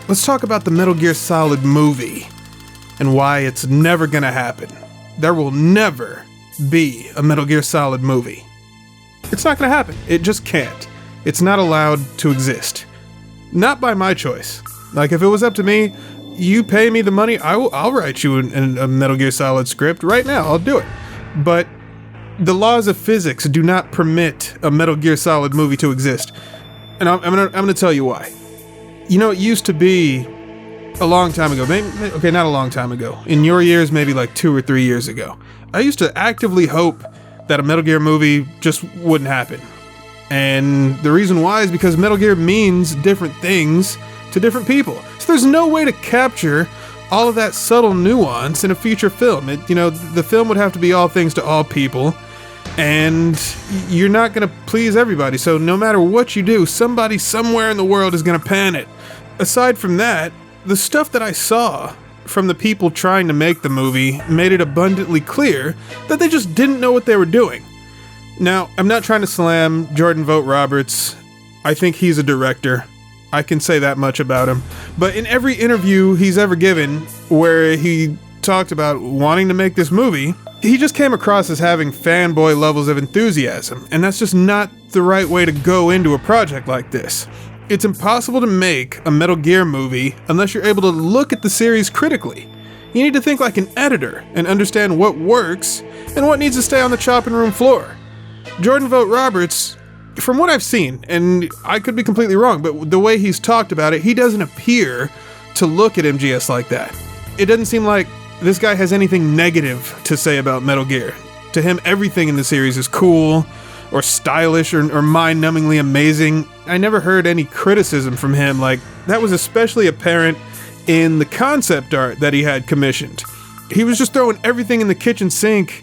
let's talk about the Metal Gear Solid movie and why it's never gonna happen. There will never be a Metal Gear Solid movie. It's not gonna happen. It just can't. It's not allowed to exist. Not by my choice. Like, if it was up to me, you pay me the money, I'll write you a Metal Gear Solid script right now. I'll do it. But the laws of physics do not permit a Metal Gear Solid movie to exist. And I'm gonna tell you why. You know, it used to be a long time ago. Okay, not a long time ago. In your years, maybe like 2 or 3 years ago. I used to actively hope that a Metal Gear movie just wouldn't happen. And the reason why is because Metal Gear means different things to different people. So there's no way to capture all of that subtle nuance in a feature film. The film would have to be all things to all people, and you're not going to please everybody. So no matter what you do, somebody somewhere in the world is going to pan it. Aside from that, the stuff that I saw from the people trying to make the movie made it abundantly clear that they just didn't know what they were doing. Now, I'm not trying to slam Jordan Vogt-Roberts. I think he's a director. I can say that much about him. But in every interview he's ever given where he talked about wanting to make this movie, he just came across as having fanboy levels of enthusiasm, and that's just not the right way to go into a project like this. It's impossible to make a Metal Gear movie unless you're able to look at the series critically. You need to think like an editor and understand what works and what needs to stay on the chopping room floor. Jordan Vogt-Roberts, from what I've seen, and I could be completely wrong, but the way he's talked about it, he doesn't appear to look at MGS like that. It doesn't seem like this guy has anything negative to say about Metal Gear. To him, everything in the series is cool, or stylish, or mind-numbingly amazing. I never heard any criticism from him. Like, that was especially apparent in the concept art that he had commissioned. He was just throwing everything in the kitchen sink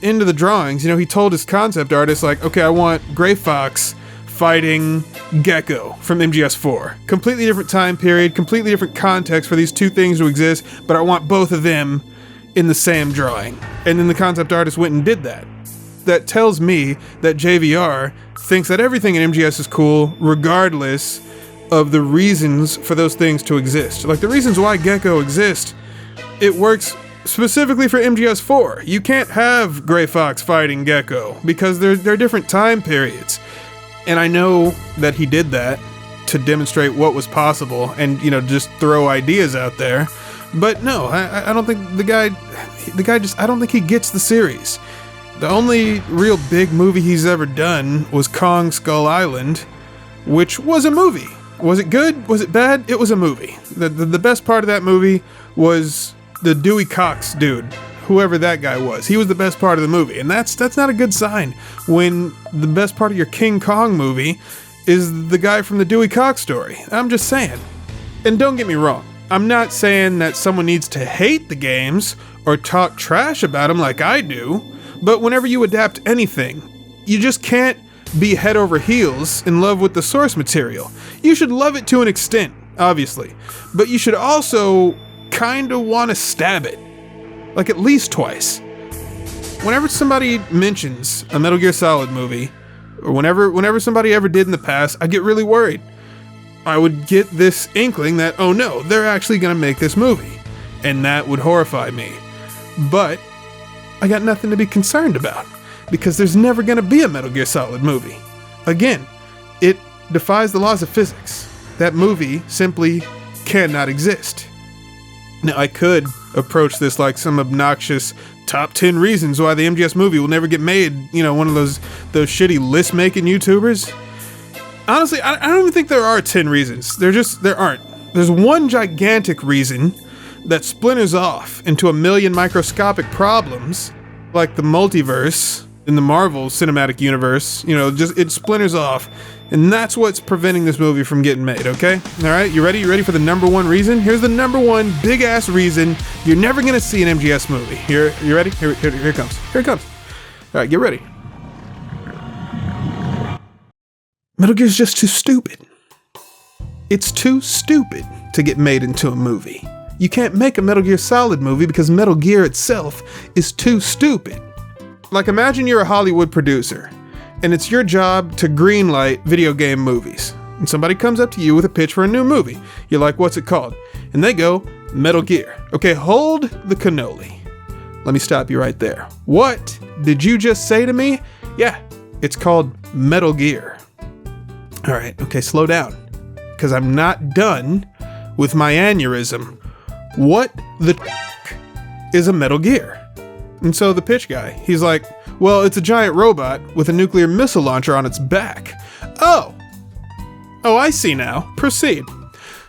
into the drawings. He told his concept artist, like, okay, I want Gray Fox fighting Gecko from MGS4. Completely different time period, completely different context for these two things to exist, but I want both of them in the same drawing. And then the concept artist went and did that. That tells me that JVR thinks that everything in MGS is cool, regardless of the reasons for those things to exist. Like, the reasons why Gecko exists, it works specifically for MGS4. You can't have Gray Fox fighting Gecko because they're different time periods. And I know that he did that to demonstrate what was possible and, just throw ideas out there. But no, I don't think the guy just, I don't think he gets the series. The only real big movie he's ever done was Kong Skull Island, which was a movie. Was it good? Was it bad? It was a movie. The best part of that movie was the Dewey Cox dude, whoever that guy was. He was the best part of the movie, and that's not a good sign when the best part of your King Kong movie is the guy from the Dewey Cox story. I'm just saying. And don't get me wrong, I'm not saying that someone needs to hate the games or talk trash about them like I do, but whenever you adapt anything, you just can't be head over heels in love with the source material. You should love it to an extent, obviously, but you should also kind of want to stab it, like at least twice. Whenever somebody mentions a Metal Gear Solid movie, or whenever somebody ever did in the past, I get really worried. I would get this inkling that, oh no, they're actually going to make this movie, and that would horrify me. But I got nothing to be concerned about, because there's never going to be a Metal Gear Solid movie. Again, it defies the laws of physics. That movie simply cannot exist. Now, I could approach this like some obnoxious top 10 reasons why the MGS movie will never get made, one of those shitty list-making YouTubers. Honestly, I don't even think there are 10 reasons. There aren't. There's one gigantic reason that splinters off into a million microscopic problems, like the multiverse in the Marvel Cinematic Universe. It splinters off. And that's what's preventing this movie from getting made, okay? Alright, you ready? You ready for the number one reason? Here's the number one big-ass reason you're never gonna see an MGS movie. You ready? Here it comes. Here it comes. Alright, get ready. Metal Gear's just too stupid. It's too stupid to get made into a movie. You can't make a Metal Gear Solid movie because Metal Gear itself is too stupid. Like, imagine you're a Hollywood producer, and it's your job to greenlight video game movies. and somebody comes up to you with a pitch for a new movie. You're like, what's it called? And they go, Metal Gear. Okay, hold the cannoli. Let me stop you right there. What did you just say to me? Yeah, it's called Metal Gear. All right, okay, slow down, because I'm not done with my aneurysm. What the is a Metal Gear? And so the pitch guy, he's like, well, it's a giant robot with a nuclear missile launcher on its back. Oh, I see now. Proceed.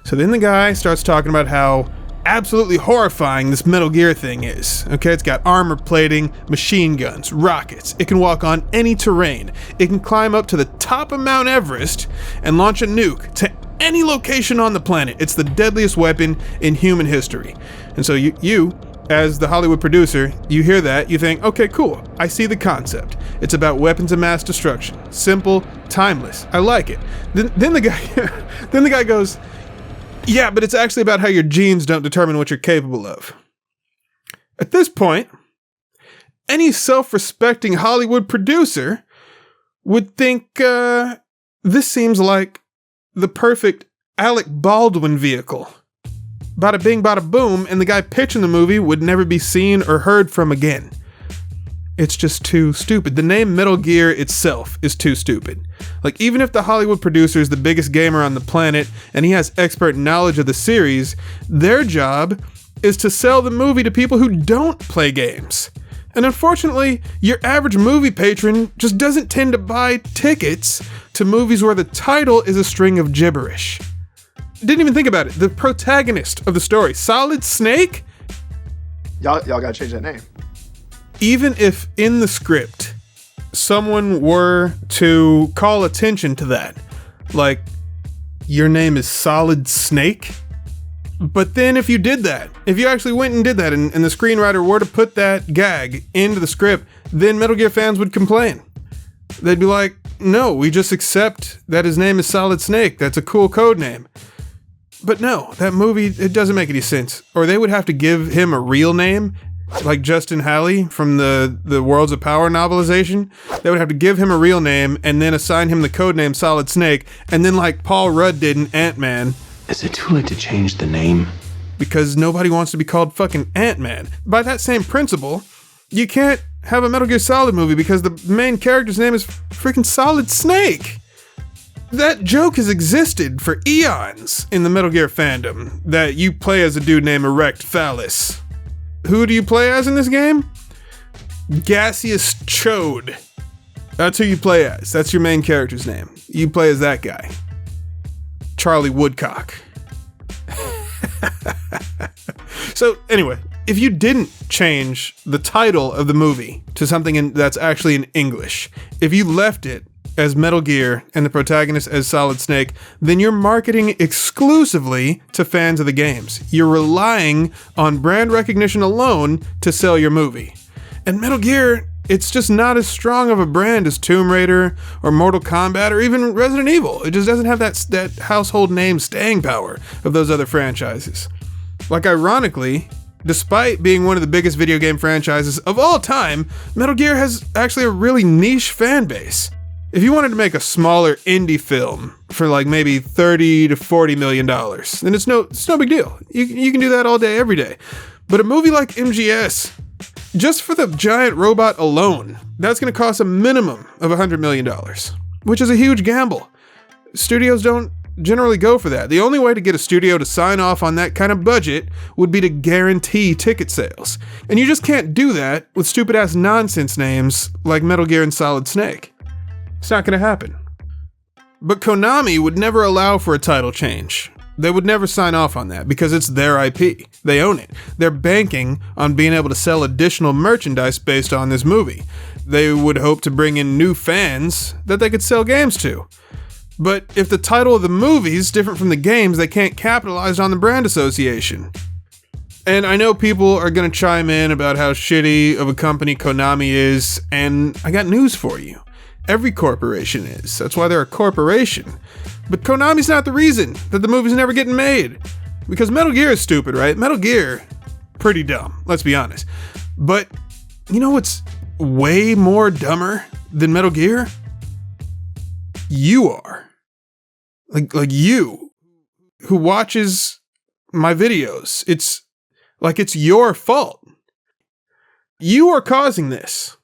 So then the guy starts talking about how absolutely horrifying this Metal Gear thing is. Okay, it's got armor plating, machine guns, rockets. It can walk on any terrain. It can climb up to the top of Mount Everest and launch a nuke to any location on the planet. It's the deadliest weapon in human history. And so you as the Hollywood producer, you hear that, you think, okay, cool, I see the concept. It's about weapons of mass destruction. Simple, timeless. I like it. Then the guy goes, yeah, but it's actually about how your genes don't determine what you're capable of. At this point, any self-respecting Hollywood producer would think this seems like the perfect Alec Baldwin vehicle. Bada bing, bada boom, and the guy pitching the movie would never be seen or heard from again. It's just too stupid. The name Metal Gear itself is too stupid. Like, even if the Hollywood producer is the biggest gamer on the planet and he has expert knowledge of the series, their job is to sell the movie to people who don't play games. And unfortunately, your average movie patron just doesn't tend to buy tickets to movies where the title is a string of gibberish. Didn't even think about it. The protagonist of the story, Solid Snake? Y'all gotta change that name. Even if in the script, someone were to call attention to that, like, your name is Solid Snake? But then if you did that, if you actually went and did that, and the screenwriter were to put that gag into the script, then Metal Gear fans would complain. They'd be like, no, we just accept that his name is Solid Snake. That's a cool code name. But no, that movie, it doesn't make any sense. Or they would have to give him a real name, like Justin Halley from the Worlds of Power novelization. They would have to give him a real name and then assign him the code name Solid Snake. And then like Paul Rudd did in Ant-Man. Is it too late to change the name? Because nobody wants to be called fucking Ant-Man. By that same principle, you can't have a Metal Gear Solid movie because the main character's name is freaking Solid Snake. That joke has existed for eons in the Metal Gear fandom, that you play as a dude named Erect Phallus. Who do you play as in this game? Gaseous Chode. That's who you play as. That's your main character's name. You play as that guy. Charlie Woodcock. So anyway, if you didn't change the title of the movie to something that's actually in English, if you left it as Metal Gear and the protagonist as Solid Snake, then you're marketing exclusively to fans of the games. You're relying on brand recognition alone to sell your movie. And Metal Gear, it's just not as strong of a brand as Tomb Raider or Mortal Kombat or even Resident Evil. It just doesn't have that household name staying power of those other franchises. Like, ironically, despite being one of the biggest video game franchises of all time, Metal Gear has actually a really niche fan base. If you wanted to make a smaller indie film for like maybe $30 to $40 million, then it's no big deal. You can do that all day, every day. But a movie like MGS, just for the giant robot alone, that's going to cost a minimum of $100 million, which is a huge gamble. Studios don't generally go for that. The only way to get a studio to sign off on that kind of budget would be to guarantee ticket sales. And you just can't do that with stupid-ass nonsense names like Metal Gear and Solid Snake. It's not going to happen. But Konami would never allow for a title change. They would never sign off on that because it's their IP. They own it. They're banking on being able to sell additional merchandise based on this movie. They would hope to bring in new fans that they could sell games to. But if the title of the movie is different from the games, they can't capitalize on the brand association. And I know people are going to chime in about how shitty of a company Konami is, and I got news for you. Every corporation is. That's why they're a corporation. But Konami's not the reason that the movie's never getting made. Because Metal Gear is stupid, right? Metal Gear, pretty dumb, let's be honest. But you know what's way more dumber than Metal Gear? You are. like you who watches my videos. It's like it's your fault. You are causing this.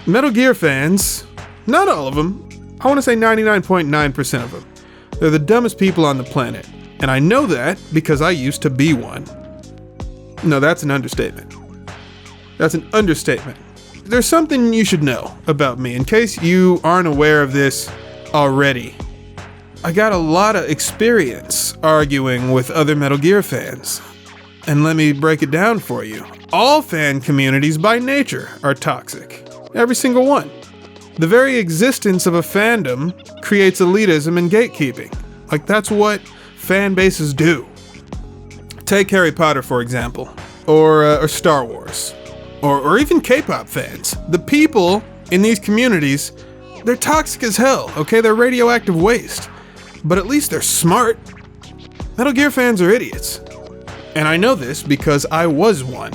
Metal Gear fans, not all of them, I want to say 99.9% of them, they're the dumbest people on the planet. And I know that because I used to be one. No, that's an understatement. That's an understatement. There's something you should know about me in case you aren't aware of this already. I got a lot of experience arguing with other Metal Gear fans. And let me break it down for you. All fan communities by nature are toxic. Every single one. The very existence of a fandom creates elitism and gatekeeping. Like, that's what fan bases do. Take Harry Potter, for example, or Star Wars, or even K-pop fans. The people in these communities, they're toxic as hell, okay? They're radioactive waste. But at least they're smart. Metal Gear fans are idiots. And I know this because I was one.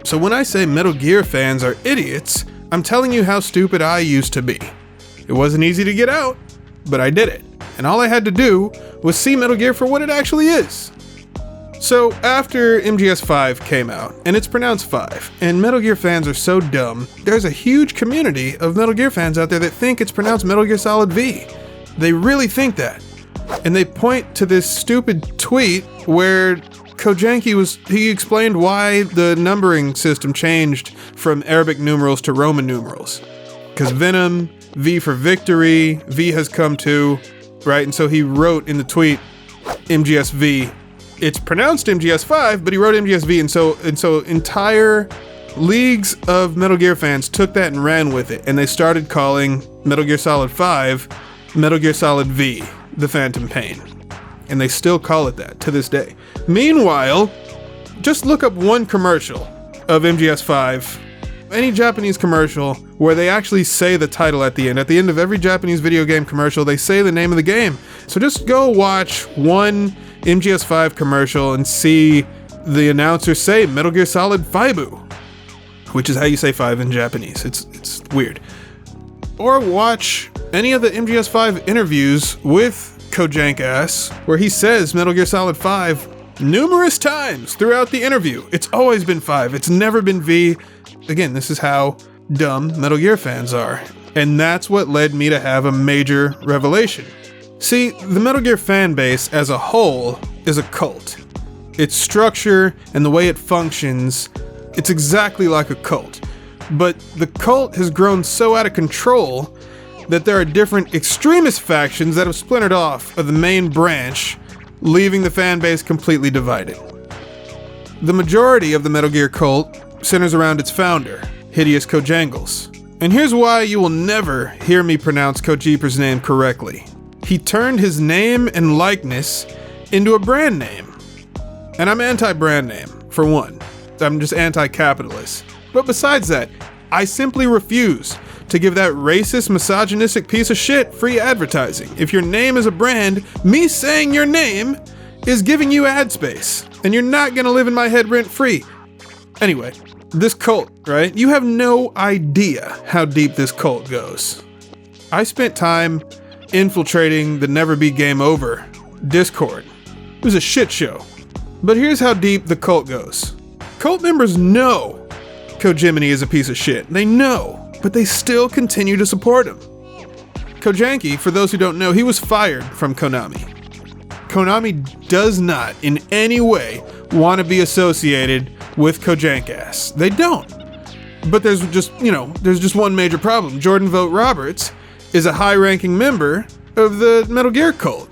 So when I say Metal Gear fans are idiots, I'm telling you how stupid I used to be. It wasn't easy to get out, but I did it. And all I had to do was see Metal Gear for what it actually is. So after MGS5 came out, and it's pronounced 5, and Metal Gear fans are so dumb, there's a huge community of Metal Gear fans out there that think it's pronounced Metal Gear Solid V. They really think that. And they point to this stupid tweet where he explained why the numbering system changed from Arabic numerals to Roman numerals. Because Venom, V for victory, V has come to, right? And so he wrote in the tweet, MGSV. It's pronounced MGS5, but he wrote MGSV, and so entire leagues of Metal Gear fans took that and ran with it, and they started calling Metal Gear Solid 5 Metal Gear Solid V, The Phantom Pain. And they still call it that to this day. Meanwhile, just look up one commercial of MGS5, any Japanese commercial where they actually say the title at the end. At the end of every Japanese video game commercial, they say the name of the game. So just go watch one MGS5 commercial and see the announcer say Metal Gear Solid Fibu, which is how you say 5 in Japanese. It's weird. Or watch any of the MGS5 interviews with Kojank-ass, where he says Metal Gear Solid 5 numerous times throughout the interview. It's always been 5. It's never been V. Again, this is how dumb Metal Gear fans are. And that's what led me to have a major revelation. See, the Metal Gear fan base as a whole is a cult. Its structure and the way it functions, it's exactly like a cult. But the cult has grown so out of control that there are different extremist factions that have splintered off of the main branch, leaving the fan base completely divided. The majority of the Metal Gear cult centers around its founder, Hideo Kojima. And here's why you will never hear me pronounce Kojima's name correctly. He turned his name and likeness into a brand name. And I'm anti-brand name, for one. I'm just anti-capitalist. But besides that, I simply refuse to give that racist, misogynistic piece of shit free advertising. If your name is a brand, me saying your name is giving you ad space, and you're not gonna live in my head rent-free. Anyway, this cult, right? You have no idea how deep this cult goes. I spent time infiltrating the Never Be Game Over Discord. It was a shit show. But here's how deep the cult goes. Cult members know Kojima is a piece of shit. They know, but they still continue to support him. Kojanki, for those who don't know, he was fired from Konami. Konami does not in any way want to be associated with Kojank-ass. They don't. But there's just one major problem. Jordan Vogt Roberts is a high-ranking member of the Metal Gear cult.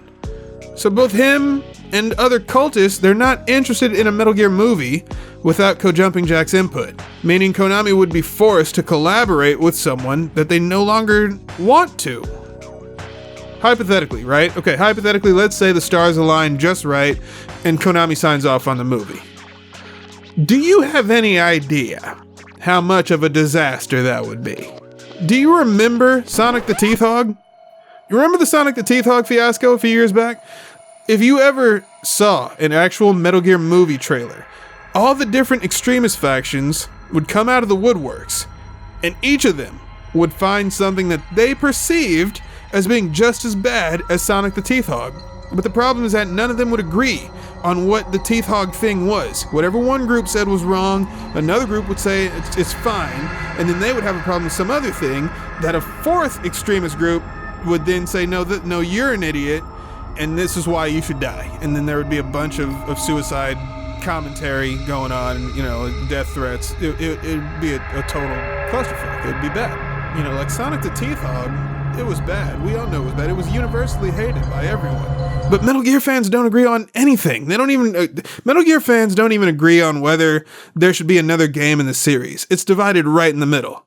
So both him and other cultists, they're not interested in a Metal Gear movie without Kojumping Jack's input, meaning Konami would be forced to collaborate with someone that they no longer want to. Hypothetically, right? Okay, hypothetically, let's say the stars align just right and Konami signs off on the movie. Do you have any idea how much of a disaster that would be? Do you remember Sonic the Teeth Hog? You remember the Sonic the Teeth Hog fiasco a few years back? If you ever saw an actual Metal Gear movie trailer, all the different extremist factions would come out of the woodworks, and each of them would find something that they perceived as being just as bad as Sonic the Teethhog. But the problem is that none of them would agree on what the Teethhog thing was. Whatever one group said was wrong, another group would say it's fine, and then they would have a problem with some other thing that a fourth extremist group would then say, no, you're an idiot, and this is why you should die. And then there would be a bunch of suicide commentary going on, death threats. It'd be a total clusterfuck. It'd be bad. Like Sonic the Teethhog, it was bad. We all know it was bad. It was universally hated by everyone. But Metal Gear fans don't agree on anything. Metal Gear fans don't even agree on whether there should be another game in the series. It's divided right in the middle.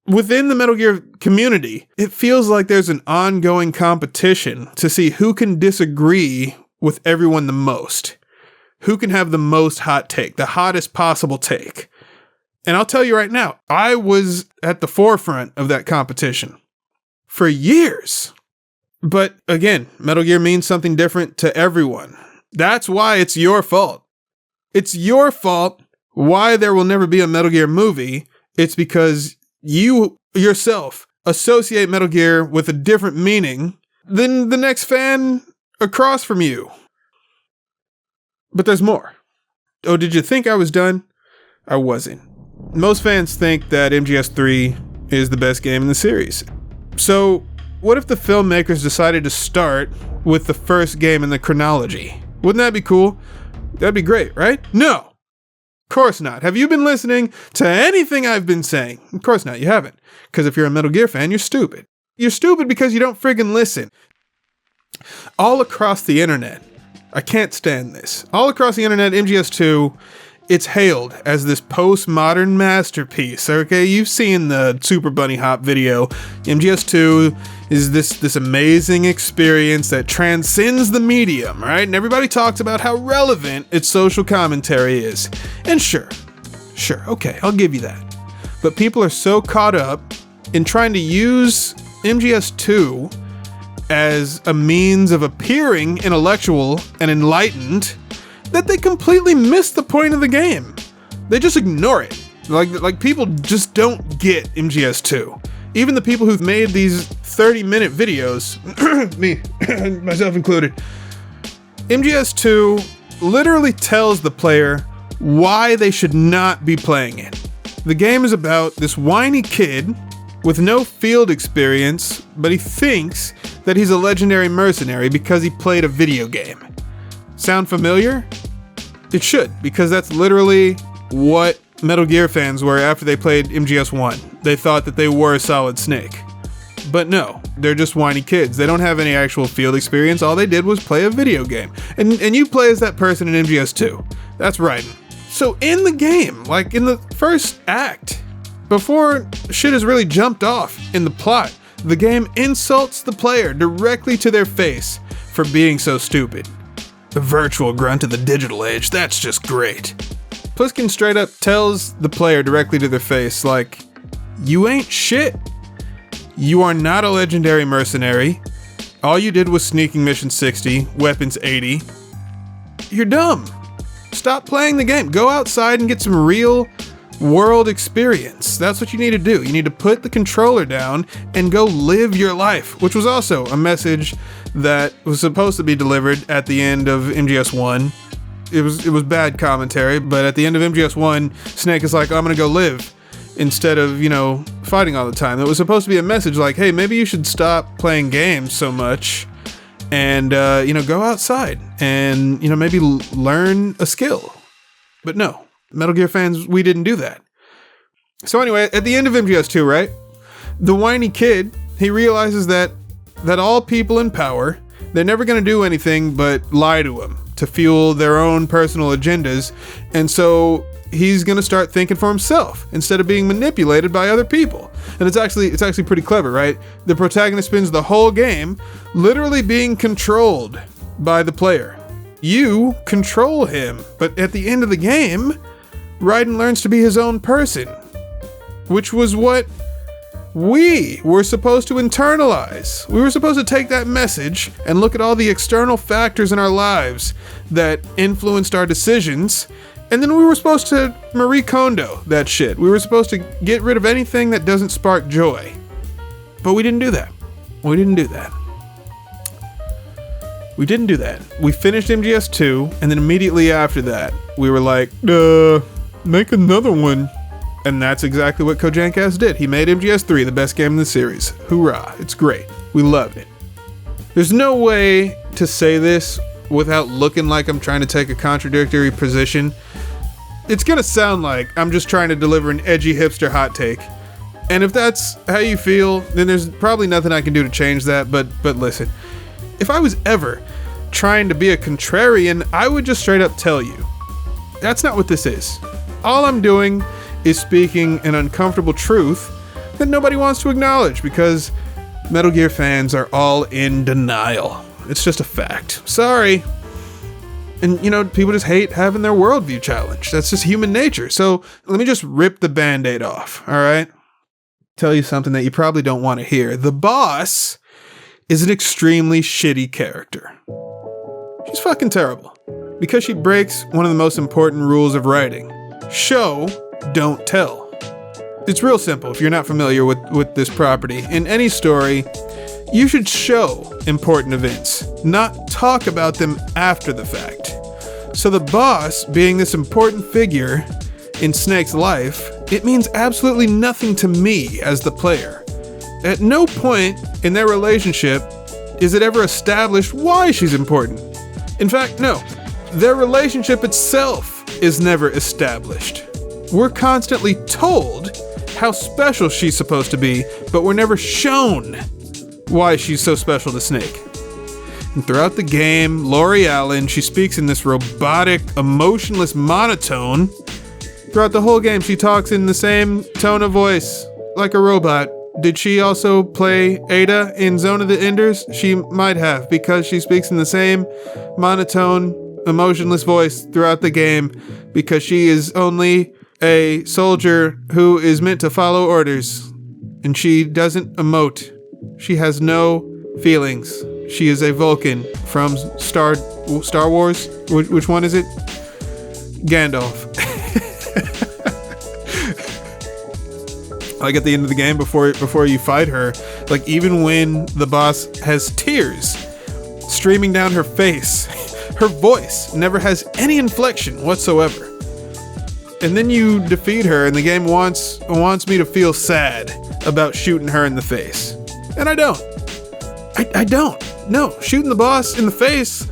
Within the Metal Gear community, it feels like there's an ongoing competition to see who can disagree with everyone the most. Who can have the most hot take, the hottest possible take. And I'll tell you right now, I was at the forefront of that competition for years. But again, Metal Gear means something different to everyone. That's why it's your fault. It's your fault why there will never be a Metal Gear movie. It's because you yourself associate Metal Gear with a different meaning than the next fan across from you. But there's more. Oh, did you think I was done? I wasn't. Most fans think that MGS3 is the best game in the series. So, what if the filmmakers decided to start with the first game in the chronology? Wouldn't that be cool? That'd be great, right? No! Of course not. Have you been listening to anything I've been saying? Of course not, you haven't. Because if you're a Metal Gear fan, you're stupid. You're stupid because you don't friggin' listen. All across the internet, I can't stand this. All across the internet, MGS2, it's hailed as this postmodern masterpiece. Okay, you've seen the Super Bunny Hop video. MGS2 is this amazing experience that transcends the medium, right? And everybody talks about how relevant its social commentary is. And sure, okay, I'll give you that. But people are so caught up in trying to use MGS2 as a means of appearing intellectual and enlightened that they completely miss the point of the game. They just ignore it. Like people just don't get MGS2. Even the people who've made these 30-minute videos, me, myself included, MGS2 literally tells the player why they should not be playing it. The game is about this whiny kid with no field experience, but he thinks that he's a legendary mercenary because he played a video game. Sound familiar? It should, because that's literally what Metal Gear fans were after they played MGS1. They thought that they were Solid Snake. But no, they're just whiny kids. They don't have any actual field experience. All they did was play a video game. And you play as that person in MGS2. That's right. So in the game, like in the first act, before shit has really jumped off in the plot, the game insults the player directly to their face for being so stupid. The virtual grunt of the digital age, that's just great. Pliskin straight up tells the player directly to their face, like, you ain't shit. You are not a legendary mercenary. All you did was sneaking mission 60, weapons 80. You're dumb. Stop playing the game. Go outside and get some real world experience. That's what you need to do. You need to put the controller down and go live your life, which was also a message that was supposed to be delivered at the end of MGS1. It was bad commentary, but at the end of MGS1, Snake is like, I'm gonna go live instead of, fighting all the time. It was supposed to be a message like, hey, maybe you should stop playing games so much and, go outside and, maybe learn a skill. But no. Metal Gear fans, we didn't do that. So anyway, at the end of MGS2, right? The whiny kid, he realizes that all people in power, they're never going to do anything but lie to him to fuel their own personal agendas. And so he's going to start thinking for himself instead of being manipulated by other people. And it's actually pretty clever, right? The protagonist spends the whole game literally being controlled by the player. You control him, but at the end of the game, Raiden learns to be his own person, which was what we were supposed to internalize. We were supposed to take that message and look at all the external factors in our lives that influenced our decisions, and then we were supposed to Marie Kondo that shit. We were supposed to get rid of anything that doesn't spark joy. But we didn't do that. We didn't do that. We didn't do that. We finished MGS2, and then immediately after that, we were like, make another one. And that's exactly what Kojancast did. He made MGS3 the best game in the series. Hoorah. It's great. We loved it. There's no way to say this without looking like I'm trying to take a contradictory position. It's gonna sound like I'm just trying to deliver an edgy hipster hot take. And if that's how you feel, then there's probably nothing I can do to change that, but listen. If I was ever trying to be a contrarian, I would just straight up tell you. That's not what this is. All I'm doing is speaking an uncomfortable truth that nobody wants to acknowledge because Metal Gear fans are all in denial. It's just a fact. Sorry. And, people just hate having their worldview challenged. That's just human nature. So let me just rip the Band-Aid off, all right? Tell you something that you probably don't want to hear. The boss is an extremely shitty character. She's fucking terrible. Because she breaks one of the most important rules of writing. Show, don't tell. It's real simple if you're not familiar with this property. In any story, you should show important events, not talk about them after the fact. So the boss, being this important figure in Snake's life, it means absolutely nothing to me as the player. At no point in their relationship is it ever established why she's important. In fact, no. Their relationship itself is never established. We're constantly told how special she's supposed to be, but we're never shown why she's so special to Snake. And throughout the game, Lori Allen, she speaks in this robotic, emotionless monotone. Throughout the whole game, she talks in the same tone of voice, like a robot. Did she also play Ada in Zone of the Enders? She might have, because she speaks in the same monotone, emotionless voice throughout the game, because she is only a soldier who is meant to follow orders, and she doesn't emote. She has no feelings. She is a Vulcan from Star Wars. Which one is it? Gandalf. Like at the end of the game, before you fight her, like even when the boss has tears streaming down her face, her voice never has any inflection whatsoever. And then you defeat her, and the game wants me to feel sad about shooting her in the face. And I don't. I don't. No, shooting the boss in the face,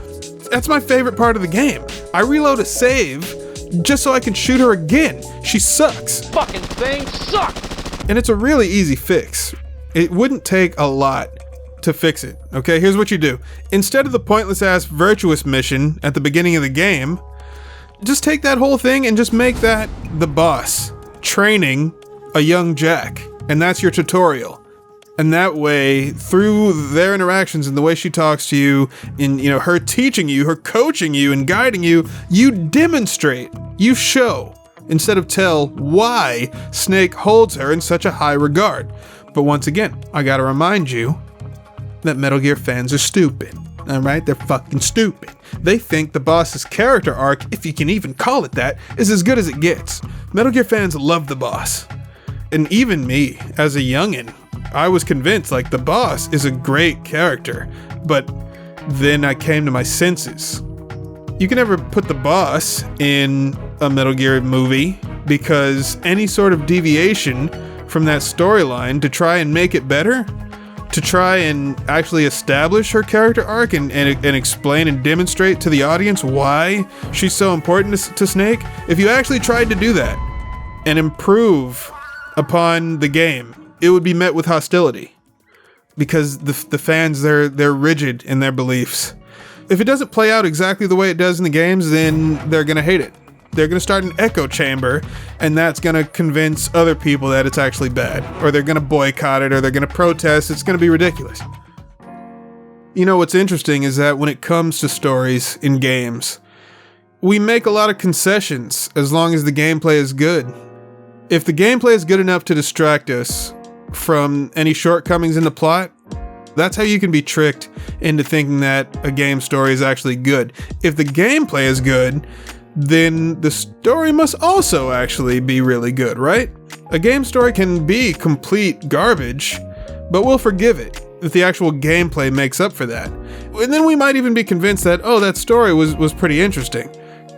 that's my favorite part of the game. I reload a save just so I can shoot her again. She sucks. Fucking thing sucks! And it's a really easy fix. It wouldn't take a lot to fix it, okay? Here's what you do. Instead of the pointless-ass virtuous mission at the beginning of the game, just take that whole thing and just make that the boss training a young Jack. And that's your tutorial. And that way, through their interactions and the way she talks to you, in her teaching you, her coaching you and guiding you, you demonstrate, you show, instead of tell, why Snake holds her in such a high regard. But once again, I gotta remind you that Metal Gear fans are stupid. Alright? They're fucking stupid. They think the boss's character arc, if you can even call it that, is as good as it gets. Metal Gear fans love the boss. And even me, as a youngin', I was convinced, like, the boss is a great character. But then I came to my senses. You can never put the boss in a Metal Gear movie, because any sort of deviation from that storyline to try and make it better, to try and actually establish her character arc and explain and demonstrate to the audience why she's so important to Snake, if you actually tried to do that and improve upon the game, it would be met with hostility. Because the fans, they're rigid in their beliefs. If it doesn't play out exactly the way it does in the games, then they're gonna hate it. They're gonna start an echo chamber, and that's gonna convince other people that it's actually bad. Or they're gonna boycott it, or they're gonna protest. It's gonna be ridiculous. What's interesting is that when it comes to stories in games, we make a lot of concessions as long as the gameplay is good. If the gameplay is good enough to distract us from any shortcomings in the plot, that's how you can be tricked into thinking that a game story is actually good. If the gameplay is good, then the story must also actually be really good, right? A game story can be complete garbage, but we'll forgive it if the actual gameplay makes up for that. And then we might even be convinced that, oh, that story was pretty interesting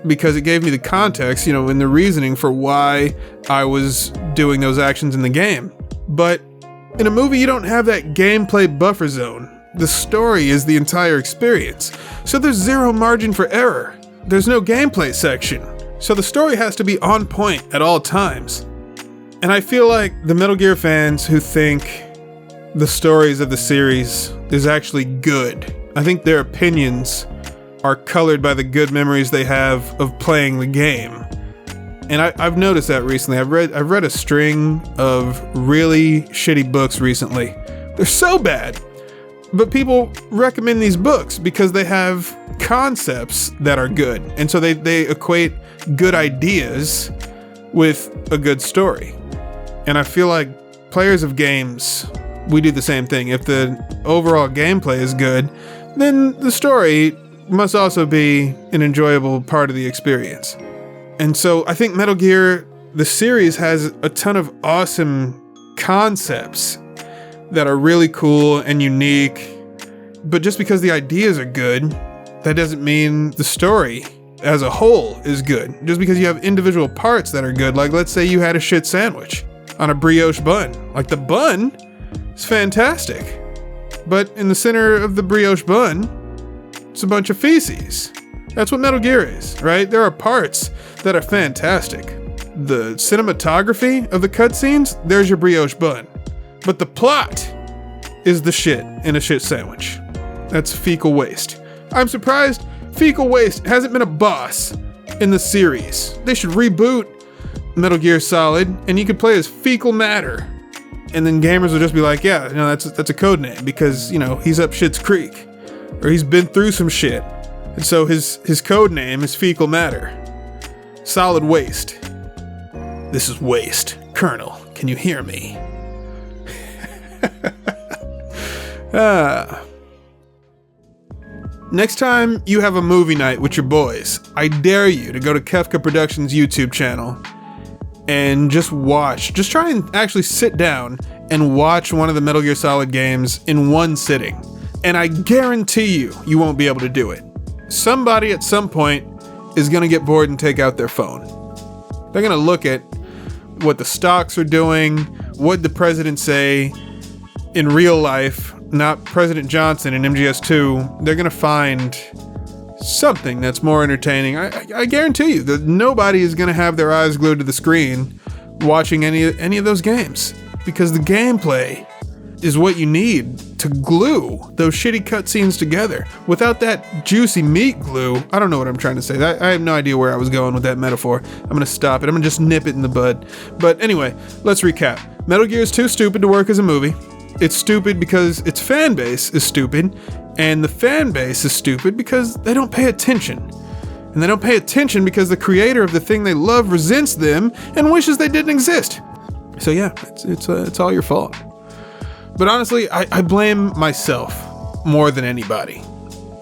because it gave me the context, and the reasoning for why I was doing those actions in the game. But in a movie, you don't have that gameplay buffer zone. The story is the entire experience. So there's zero margin for error. There's no gameplay section. So the story has to be on point at all times. And I feel like the Metal Gear fans who think the stories of the series is actually good, I think their opinions are colored by the good memories they have of playing the game. And I've noticed that recently. I've read a string of really shitty books recently. They're so bad. But people recommend these books because they have concepts that are good. And so they equate good ideas with a good story. And I feel like players of games, we do the same thing. If the overall gameplay is good, then the story must also be an enjoyable part of the experience. And so I think Metal Gear, the series, has a ton of awesome concepts that are really cool and unique. But just because the ideas are good, that doesn't mean the story as a whole is good. Just because you have individual parts that are good, like let's say you had a shit sandwich on a brioche bun. Like the bun is fantastic, but in the center of the brioche bun, it's a bunch of feces. That's what Metal Gear is, right? There are parts that are fantastic. The cinematography of the cutscenes, there's your brioche bun. But the plot is the shit in a shit sandwich. That's fecal waste. I'm surprised fecal waste hasn't been a boss in the series. They should reboot Metal Gear Solid and you could play as fecal matter. And then gamers will just be like, yeah, that's a code name because, he's up shit's creek or he's been through some shit. And so his code name is fecal matter. Solid waste. This is waste. Colonel, can you hear me? Next time you have a movie night with your boys, I dare you to go to Kefka Productions' YouTube channel and just try and actually sit down and watch one of the Metal Gear Solid games in one sitting. And I guarantee you won't be able to do it. Somebody at some point is going to get bored and take out their phone. They're going to look at what the stocks are doing, what the president say in real life, not President Johnson in MGS2. They're going to find something that's more entertaining. I guarantee you that nobody is going to have their eyes glued to the screen watching any of those games because the gameplay is what you need to glue those shitty cutscenes together. Without that juicy meat glue, I don't know what I'm trying to say. I have no idea where I was going with that metaphor. I'm going to stop it. I'm going to just nip it in the bud. But anyway, let's recap. Metal Gear is too stupid to work as a movie. It's stupid because its fan base is stupid, and the fan base is stupid because they don't pay attention. And they don't pay attention because the creator of the thing they love resents them and wishes they didn't exist. So yeah, it's all your fault. But honestly, I blame myself more than anybody.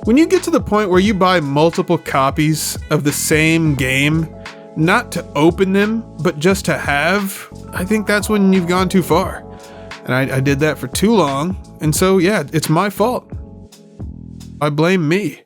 When you get to the point where you buy multiple copies of the same game, not to open them, but just to have, I think that's when you've gone too far. And I did that for too long, and so yeah, it's my fault. I blame me.